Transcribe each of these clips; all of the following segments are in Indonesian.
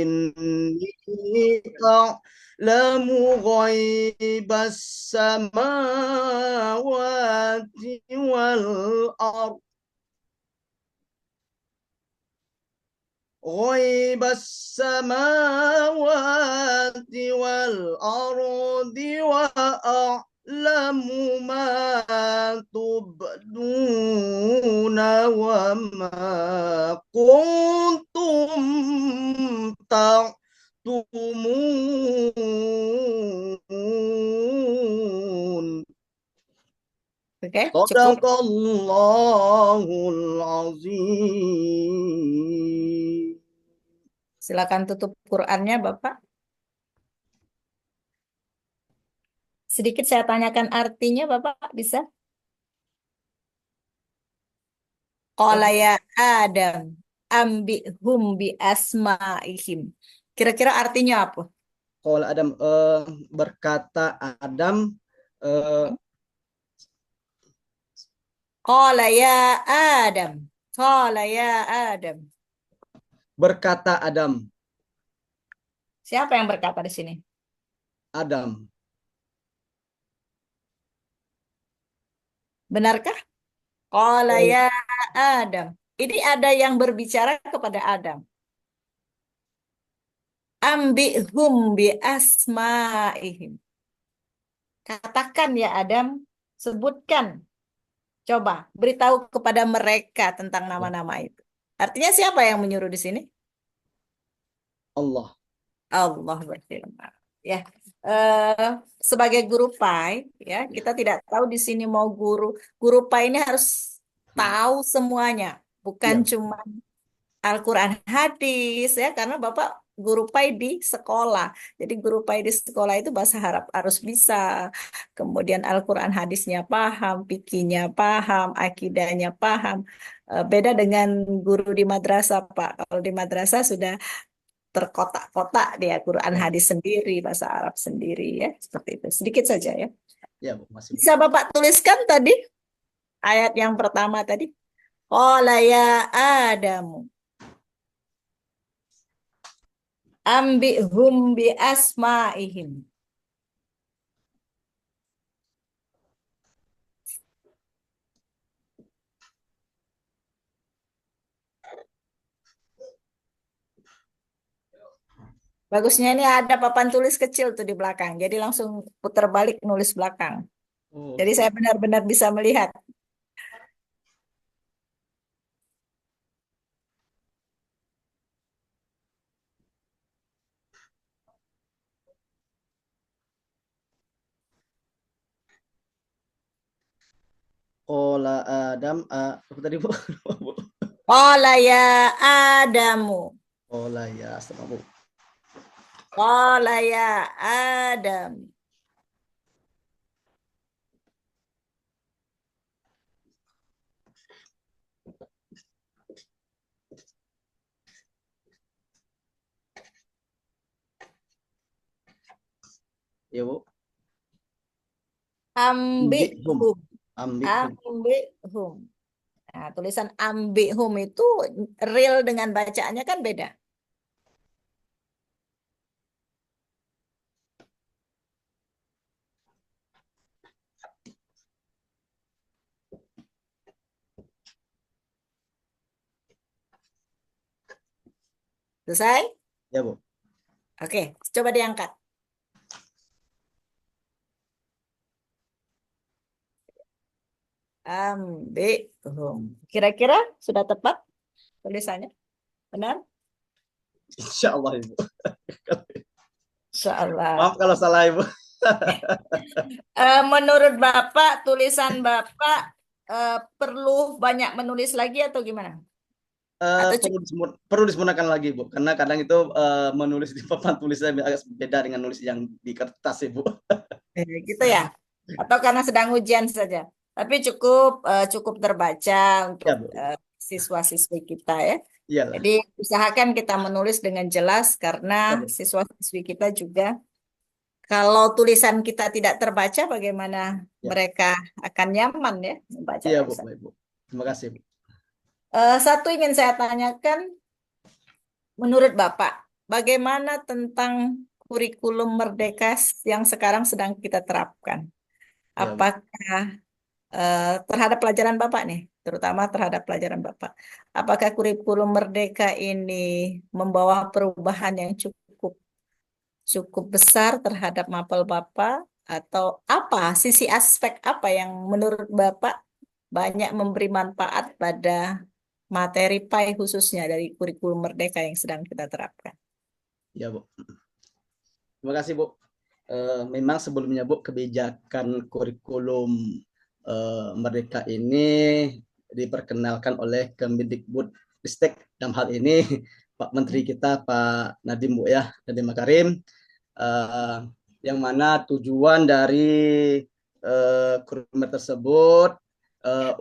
إني أعلم غيب السماوات والأرض غيب السماوات والأرض وأعلم ما تبدون وما كنتم تكتمون Oke, cukup. صدق الله العظيم. Silakan tutup Qurannya, Bapak. Sedikit saya tanyakan artinya, Bapak bisa? Qala Apa? ya Adam, ambihum bi asma'ihim. Kira-kira artinya apa? Kalau Adam berkata Adam eh, Qala ya Adam. Qala ya Adam. berkata Adam Siapa yang berkata di sini? Adam Benarkah? Qala oh, ya Adam. Ini ada yang berbicara kepada Adam. Ambihum bi asma'ihim. Katakan ya Adam, sebutkan. Coba beritahu kepada mereka tentang ya, nama-nama itu. Artinya siapa yang menyuruh di sini? Allah. Allah berfirman. Ya, eh, sebagai guru PAI, ya Ya. kita tidak tahu di sini mau guru PAI ini harus tahu semuanya, bukan Ya. cuma Al-Quran hadis ya, karena Bapak guru PAI di sekolah. Jadi guru PAI di sekolah itu bahasa Arab harus bisa. Kemudian Al-Quran hadisnya paham, fikihnya paham, akidahnya paham. Beda dengan guru di madrasah, Pak. Kalau di madrasah sudah terkotak-kotak dia Quran Ya. hadis sendiri, bahasa Arab sendiri ya. Seperti itu. Sedikit saja ya. Ya, Bu, masih Bu. Bisa Bapak tuliskan tadi ayat yang pertama tadi. Qala ya Adamu ambihum bi asma'ihim. Bagusnya ini ada papan tulis kecil tuh di belakang. Jadi langsung putar balik nulis belakang. Oh, Jadi saya benar-benar bisa melihat. Qala Adam apa tadi Bu? Bu. Qala ya Adamu. Qala ya sama Bu. Qala ya Adam. Ya Bu. Ambihum. Ambihum. Ambihum. Ambihum. Nah, tulisan ambihum itu real dengan bacaannya kan beda. Selesai? Ya Bu. Oke, coba diangkat. Ambihum. Kira-kira sudah tepat tulisannya? Benar? Insya Allah Ibu. Insya Allah. Maaf kalau salah Ibu. Menurut Bapak, tulisan Bapak perlu banyak menulis lagi atau gimana? Atau cukup Perlu disempurnakan lagi Bu, karena kadang itu menulis di papan tulisnya agak beda dengan nulis yang di kertas Ibu. gitu ya? Atau karena sedang ujian saja? Tapi cukup terbaca untuk Ya Bu. siswa-siswi kita ya. Iyalah. Jadi usahakan kita menulis dengan jelas karena Ya Bu. siswa-siswi kita juga kalau tulisan kita tidak terbaca bagaimana Ya. mereka akan nyaman ya membaca Iya Bu, tulisan. baik Bu. Terima kasih Bu. Satu ingin saya tanyakan menurut Bapak bagaimana tentang kurikulum Merdeka yang sekarang sedang kita terapkan? Ya, Bu. Apakah terhadap pelajaran Bapak nih, terutama terhadap pelajaran Bapak, apakah kurikulum Merdeka ini membawa perubahan yang cukup cukup besar terhadap mapel Bapak atau apa sisi aspek apa yang menurut Bapak banyak memberi manfaat pada materi PAI khususnya dari kurikulum Merdeka yang sedang kita terapkan? Ya, Bu. Terima kasih, Bu. Memang sebelumnya, Bu, kebijakan kurikulum Merdeka ini diperkenalkan oleh Kemendikbudristek dalam hal ini Pak Menteri kita Pak Nadiem, Bu, ya, Nadiem Makarim, eh, yang mana tujuan dari kurikulum tersebut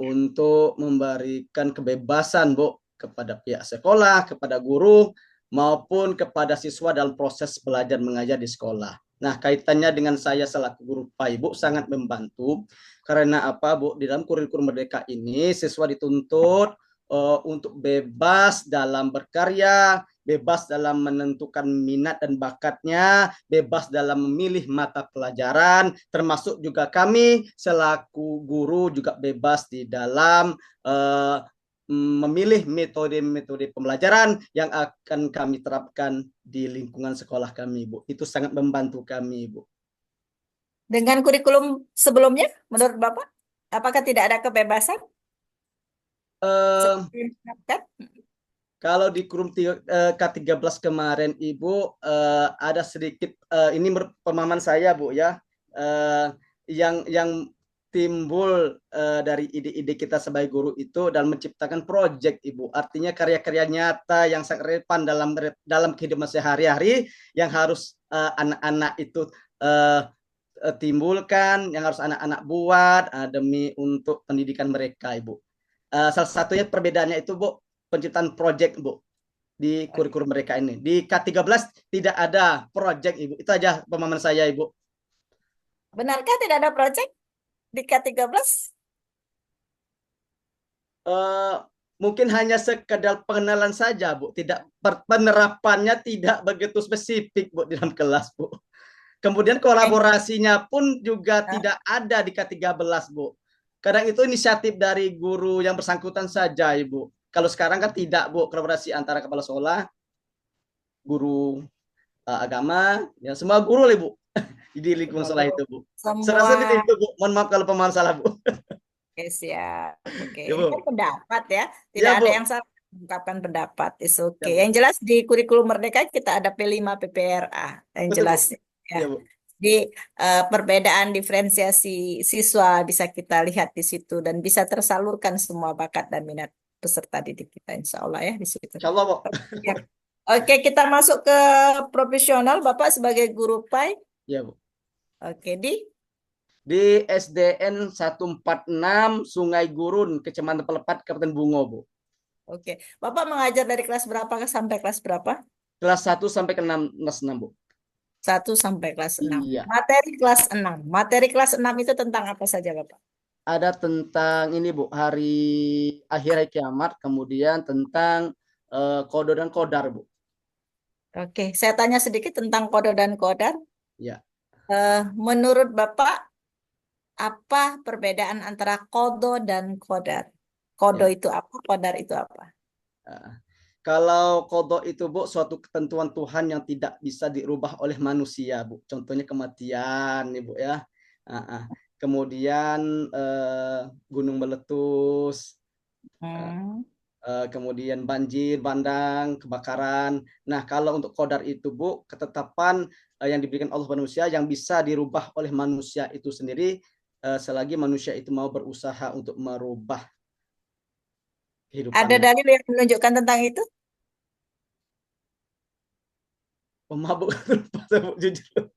untuk memberikan kebebasan, Bu, kepada pihak sekolah, kepada guru maupun kepada siswa dalam proses belajar mengajar di sekolah. Nah, kaitannya dengan saya selaku guru PAI, Bu, sangat membantu karena apa, Bu? Di dalam kurikulum Merdeka ini siswa dituntut untuk bebas dalam berkarya, bebas dalam menentukan minat dan bakatnya, bebas dalam memilih mata pelajaran, termasuk juga kami selaku guru juga bebas di dalam memilih metode-metode pembelajaran yang akan kami terapkan di lingkungan sekolah kami, Bu. Itu sangat membantu kami, Bu. Dengan kurikulum sebelumnya, menurut Bapak, apakah tidak ada kebebasan Eh, seperti yang diterapkan? Kalau di K13 kemarin, Ibu, ada sedikit ini pemahaman saya, Bu, ya, yang timbul dari ide-ide kita sebagai guru itu dalam menciptakan proyek, Ibu. Artinya karya-karya nyata yang sangat relevan dalam kehidupan sehari-hari yang harus anak-anak itu uh, timbulkan, yang harus anak-anak buat demi untuk pendidikan mereka, Ibu. Salah satunya perbedaannya itu, Bu, penciptaan proyek, Bu, di kurikulum mereka ini. Di K13 tidak ada proyek, Ibu. Itu aja pemahaman saya, Ibu. Benarkah tidak ada proyek di K13? Eh, Mungkin hanya sekedar pengenalan saja, Bu. Tidak penerapannya tidak begitu spesifik, Bu, di dalam kelas, Bu. Kemudian kolaborasinya pun juga tidak ada di K13, Bu. Kadang itu inisiatif dari guru yang bersangkutan saja, Ibu. Kalau sekarang kan tidak, Bu, kolaborasi antara kepala sekolah, guru agama, ya semua guru lah, Bu, di lingkungan sekolah itu, Bu. Serasa seperti Semua. itu, Bu. Mohon maaf kalau pemahaman salah, Bu. Oke, siap. Oke, Ya, ini kan Bu. pendapat ya. Tidak Ya, ada Bu. yang salah mengungkapkan pendapat. Is oke. Ya, Bu. Yang jelas di kurikulum Merdeka kita ada P5 PPRA. Yang Betul, Bu. jelas ya. Ya, Bu. Di perbedaan diferensiasi siswa bisa kita lihat di situ dan bisa tersalurkan semua bakat dan minat peserta didik kita, insya Allah ya di situ. Insya Allah, Bu. Oke, oke, kita masuk ke profesional. Bapak sebagai guru PAI. Ya, Bu. Oke, Di SDN 146 Sungai Gurun, Kecamatan Pelepat, Kabupaten Bungo, Bu. oke. Bapak mengajar dari kelas berapa sampai kelas berapa? Kelas 1 sampai ke 6, kelas 6, Bu. 1 sampai kelas 6. Iya. Materi kelas 6. Materi kelas 6 itu tentang apa saja, Bapak? Ada tentang ini, Bu, hari akhir hari kiamat, kemudian tentang kode dan kodar, Bu. Oke, saya tanya sedikit tentang kode dan kodar. Ya. Menurut Bapak, apa perbedaan antara kodo dan kodar? Kodo Ya. itu apa? Kodar itu apa? Uh, Kalau kodok itu, Bu, suatu ketentuan Tuhan yang tidak bisa dirubah oleh manusia, Bu. Contohnya kematian, nih, Bu, ya. Kemudian gunung meletus, Hmm. kemudian banjir, bandang, kebakaran. Nah, kalau untuk kodar itu, Bu, ketetapan yang diberikan Allah manusia yang bisa dirubah oleh manusia itu sendiri selagi manusia itu mau berusaha untuk merubah Ada kehidupannya. dalil yang menunjukkan tentang itu? Pemabuk, Bu, jujur.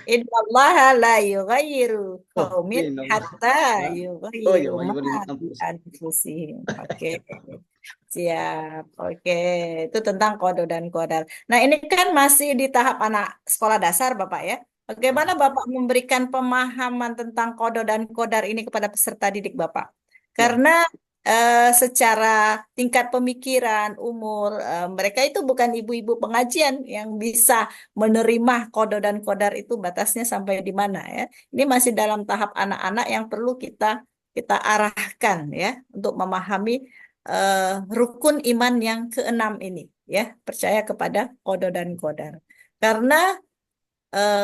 Innallaha la yughayyiru Oh, qaumin ini nama. hatta Oh ya, yughayyiru ma bi ampun. anfusihim. Oke. Siap. Oke. Itu tentang kode dan kodar. Nah, ini kan masih di tahap anak sekolah dasar, Bapak ya. Bagaimana Ya, Bapak memberikan pemahaman tentang kode dan kodar ini kepada peserta didik Bapak? ya, Karena secara tingkat pemikiran, umur, mereka itu bukan ibu-ibu pengajian yang bisa menerima kodo dan kodar itu batasnya sampai di mana ya. Ini masih dalam tahap anak-anak yang perlu kita kita arahkan ya untuk memahami eh, rukun iman yang keenam ini ya, percaya kepada kodo dan kodar. Karena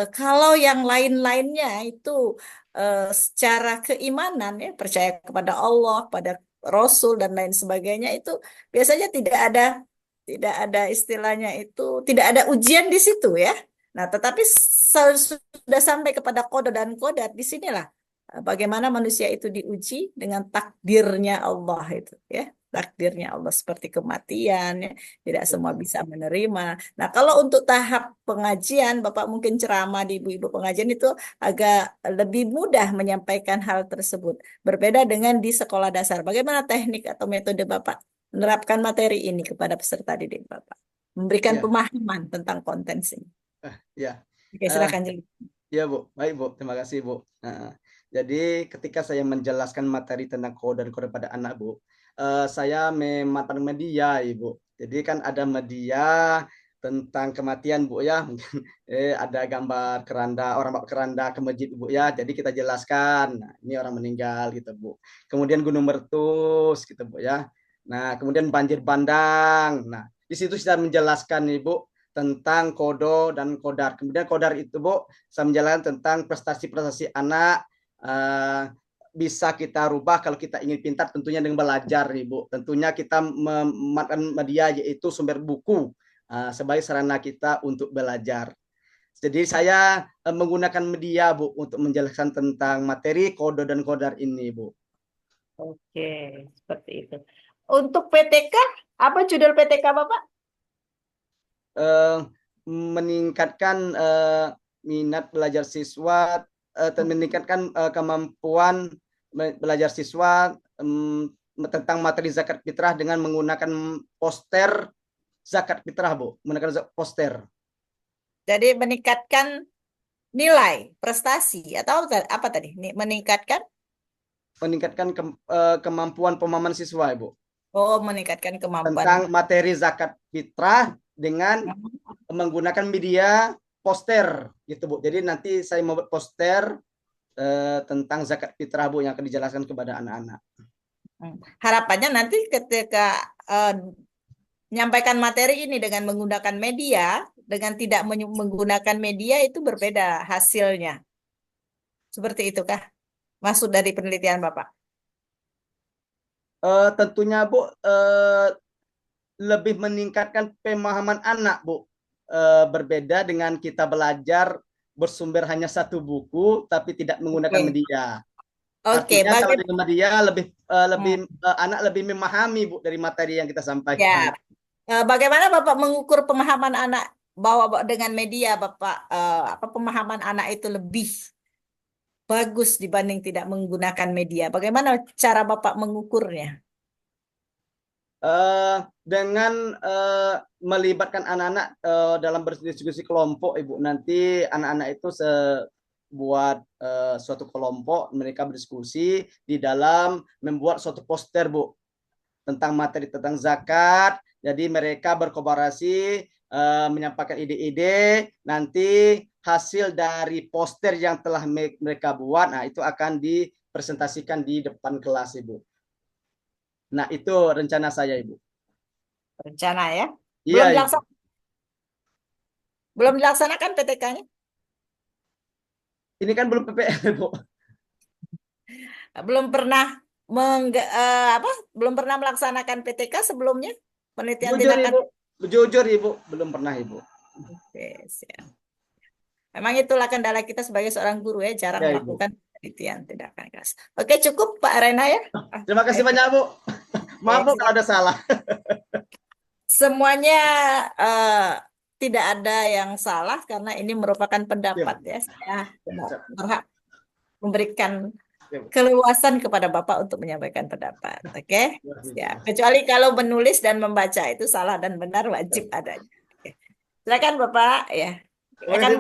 kalau yang lain-lainnya itu secara keimanan ya percaya kepada Allah, pada Rasul dan lain sebagainya itu biasanya tidak ada istilahnya itu tidak ada ujian di situ ya. Nah, tetapi sudah sampai kepada kode dan kodar di sinilah bagaimana manusia itu diuji dengan takdirnya Allah itu ya. Takdirnya Allah seperti kematian ya. Tidak semua bisa menerima. Nah, kalau untuk tahap pengajian, Bapak mungkin ceramah di ibu-ibu pengajian itu agak lebih mudah menyampaikan hal tersebut. Berbeda dengan di sekolah dasar. Bagaimana teknik atau metode Bapak menerapkan materi ini kepada peserta didik Bapak? Memberikan Ya, pemahaman tentang konten ini. ya. Oke, Eh, silakan Jeli. ya Bu, baik Bu, terima kasih Bu. Jadi ketika saya menjelaskan materi tentang kode dan kode pada anak Bu, saya memanfaatkan media Ibu. Jadi kan ada media tentang kematian Bu ya, mungkin ada gambar keranda, orang bawa keranda ke masjid Bu ya. Jadi kita jelaskan, nah, ini orang meninggal gitu Bu. Kemudian gunung meletus gitu Bu ya. Nah, kemudian banjir bandang. Nah, di situ saya menjelaskan Ibu tentang kodo dan kodar. Kemudian kodar itu Bu, saya menjelaskan tentang prestasi-prestasi anak bisa kita rubah kalau kita ingin pintar tentunya dengan belajar Ibu. Tentunya kita memanfaatkan media yaitu sumber buku sebagai sarana kita untuk belajar. Jadi saya menggunakan media Bu untuk menjelaskan tentang materi kodo dan kodar ini Bu. Oke, seperti itu. Untuk PTK, apa judul PTK Bapak? Meningkatkan minat belajar siswa, meningkatkan kemampuan belajar siswa tentang materi zakat fitrah dengan menggunakan poster zakat fitrah Bu, menggunakan poster. Jadi meningkatkan nilai, prestasi, atau apa tadi? Meningkatkan? Kemampuan pemahaman siswa Ibu Oh, meningkatkan kemampuan. tentang materi zakat fitrah dengan menggunakan media poster gitu Bu. Jadi nanti saya membuat poster tentang zakat fitrah Bu yang akan dijelaskan kepada anak-anak. Harapannya nanti ketika menyampaikan materi ini dengan menggunakan media, dengan tidak menggunakan media itu berbeda hasilnya. Seperti itukah maksud dari penelitian Bapak? Tentunya Bu lebih meningkatkan pemahaman anak Bu. Berbeda dengan kita belajar bersumber hanya satu buku tapi tidak menggunakan Oke. media. Oke, Artinya kalau bagaimana? dengan media anak lebih memahami Bu dari materi yang kita sampaikan. Ya, bagaimana Bapak mengukur pemahaman anak bahwa dengan media Bapak apa pemahaman anak itu lebih bagus dibanding tidak menggunakan media? Bagaimana cara Bapak mengukurnya? Dengan melibatkan anak-anak dalam berdiskusi kelompok Ibu, nanti anak-anak itu buat suatu kelompok, mereka berdiskusi di dalam membuat suatu poster Bu tentang materi tentang zakat. Jadi mereka berkolaborasi menyampaikan ide-ide, nanti hasil dari poster yang telah mereka buat, nah itu akan dipresentasikan di depan kelas Ibu. Nah itu rencana saya Ibu. Rencana ya? Iya Belum Ibu. belum dilaksanakan PTK-nya? Ini kan belum PPL Bu. Belum pernah apa? Belum pernah melaksanakan PTK sebelumnya? Penelitian Jujur tindakan. Ibu, jujur Ibu, belum pernah Ibu. Oke, siap. Memang itulah kendala kita sebagai seorang guru ya, jarang Ya Ibu. melakukan penelitian tindakan keras. Oke, cukup Pak Rena ya. Terima kasih Oke, banyak Bu. Maaf Bu oke. kalau ada salah. Semuanya eh, tidak ada yang salah karena ini merupakan pendapat Siap. ya. Saya Siap. berhak memberikan Siap. keluasan kepada Bapak untuk menyampaikan pendapat. Oke? Siap. Siap. Kecuali kalau menulis dan membaca itu salah dan benar wajib Siap. adanya. Oke. Silakan Bapak ya. Terima Akan kasih